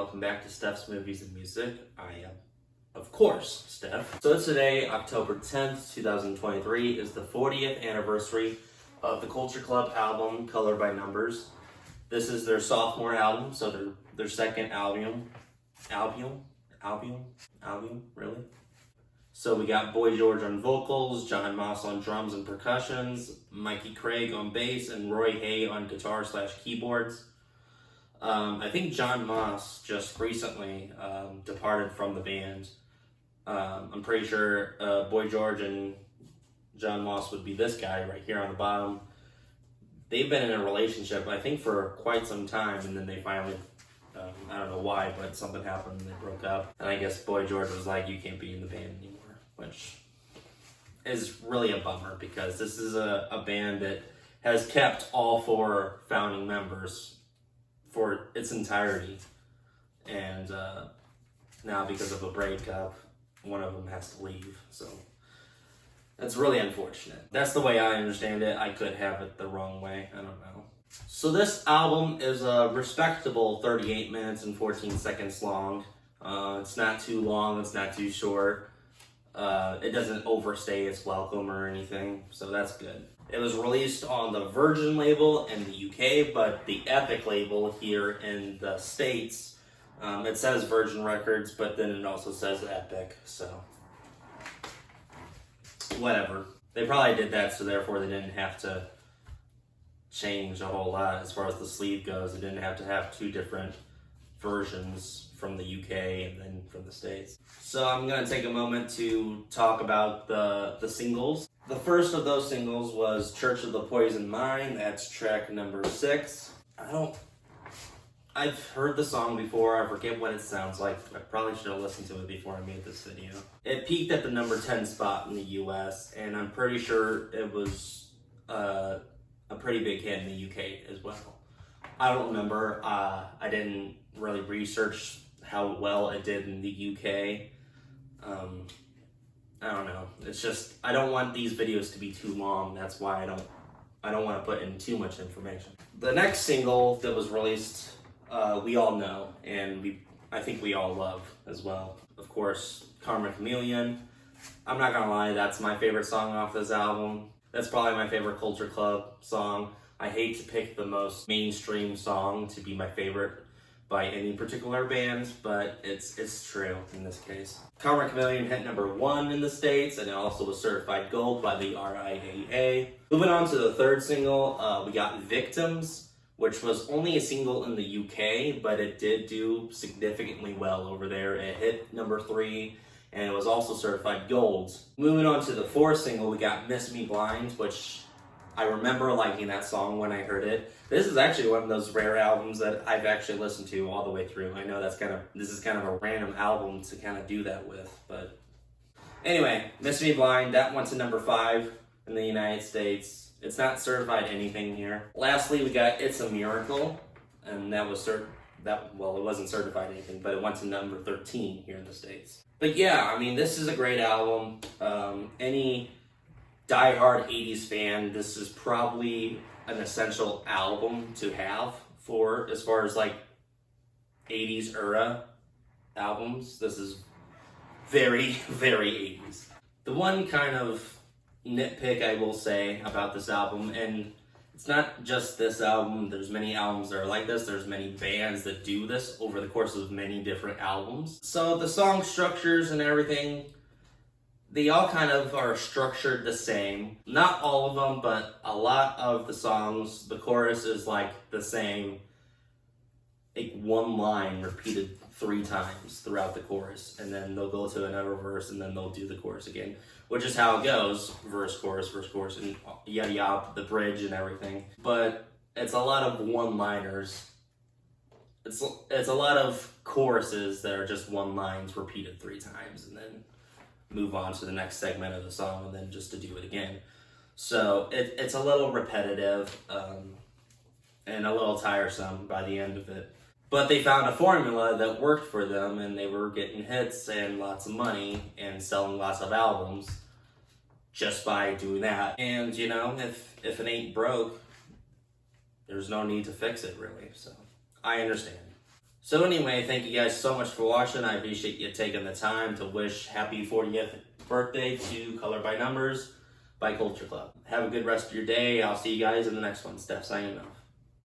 welcome back to Steph's Movies and Music. I am, of course, Steph. So today, October 10th, 2023, is the 40th anniversary of the Culture Club album, Color by Numbers. This is their sophomore album, so their second album, really? So we got Boy George on vocals, John Moss on drums and percussions, Mikey Craig on bass, and Roy Hay on guitar/keyboards. I think John Moss just recently departed from the band. I'm pretty sure Boy George and John Moss would be this guy right here on the bottom. They've been in a relationship, I think, for quite some time, and then they finally, I don't know why, but something happened and they broke up. And I guess Boy George was like, you can't be in the band anymore, which is really a bummer because this is a band that has kept all four founding members for its entirety, and now because of a breakup, one of them has to leave, so that's really unfortunate. That's the way I understand it. I could have it the wrong way, I don't know. So this album is a respectable 38 minutes and 14 seconds long. It's not too long, it's not too short. It doesn't overstay its welcome or anything, so that's good. It was released on the Virgin label in the UK, but the Epic label here in the States, it says Virgin Records, but then it also says Epic, so whatever. They probably did that so therefore they didn't have to change a whole lot as far as the sleeve goes. They didn't have to have two different versions from the UK and then from the States. So I'm going to take a moment to talk about the singles. The first of those singles was Church of the Poison Mind. That's track number 6. I've heard the song before. I forget what it sounds like. I probably should have listened to it before I made this video. It peaked at the number 10 spot in the US, and I'm pretty sure it was a pretty big hit in the UK as well. I don't remember. I didn't really research how well it did in the UK. I don't know. It's just, I don't want these videos to be too long. That's why I don't want to put in too much information. The next single that was released, we all know, and I think we all love as well. Of course, Karma Chameleon. I'm not gonna lie, that's my favorite song off this album. That's probably my favorite Culture Club song. I hate to pick the most mainstream song to be my favorite by any particular band, but it's true in this case. Karma Chameleon hit number 1 in the States, and it also was certified gold by the RIAA. Moving on to the third single, we got Victims, which was only a single in the UK, but it did do significantly well over there. It hit number 3, and it was also certified gold. Moving on to the fourth single, we got Miss Me Blind, which I remember liking that song when I heard it. This is actually one of those rare albums that I've actually listened to all the way through. I know this is kind of a random album to kind of do that with, but anyway, Miss Me Blind, that went to number 5 in the United States. It's not certified anything here. Lastly, we got It's a Miracle, and that was it wasn't certified anything, but it went to number 13 here in the States. But yeah, I mean, this is a great album. Any diehard 80s fan, this is probably an essential album to have for as far as like 80s era albums. This is very, very 80s. The one kind of nitpick I will say about this album, and it's not just this album, there's many albums that are like this, there's many bands that do this over the course of many different albums. So the song structures and everything, they all kind of are structured the same. Not all of them, but a lot of the songs, the chorus is like the same, like one line repeated 3 times throughout the chorus, and then they'll go to another verse, and then they'll do the chorus again, which is how it goes, verse, chorus, and yada yada, the bridge and everything. But it's a lot of one-liners. It's a lot of choruses that are just one lines repeated 3 times, and then move on to the next segment of the song, and then just to do it again. So it's a little repetitive and a little tiresome by the end of it. But they found a formula that worked for them, and they were getting hits and lots of money and selling lots of albums just by doing that. And you know, if it ain't broke, there's no need to fix it really. So I understand. So anyway, thank you guys so much for watching. I appreciate you taking the time to wish happy 40th birthday to Color by Numbers by Culture Club. Have a good rest of your day. I'll see you guys in the next one. Steph signing off.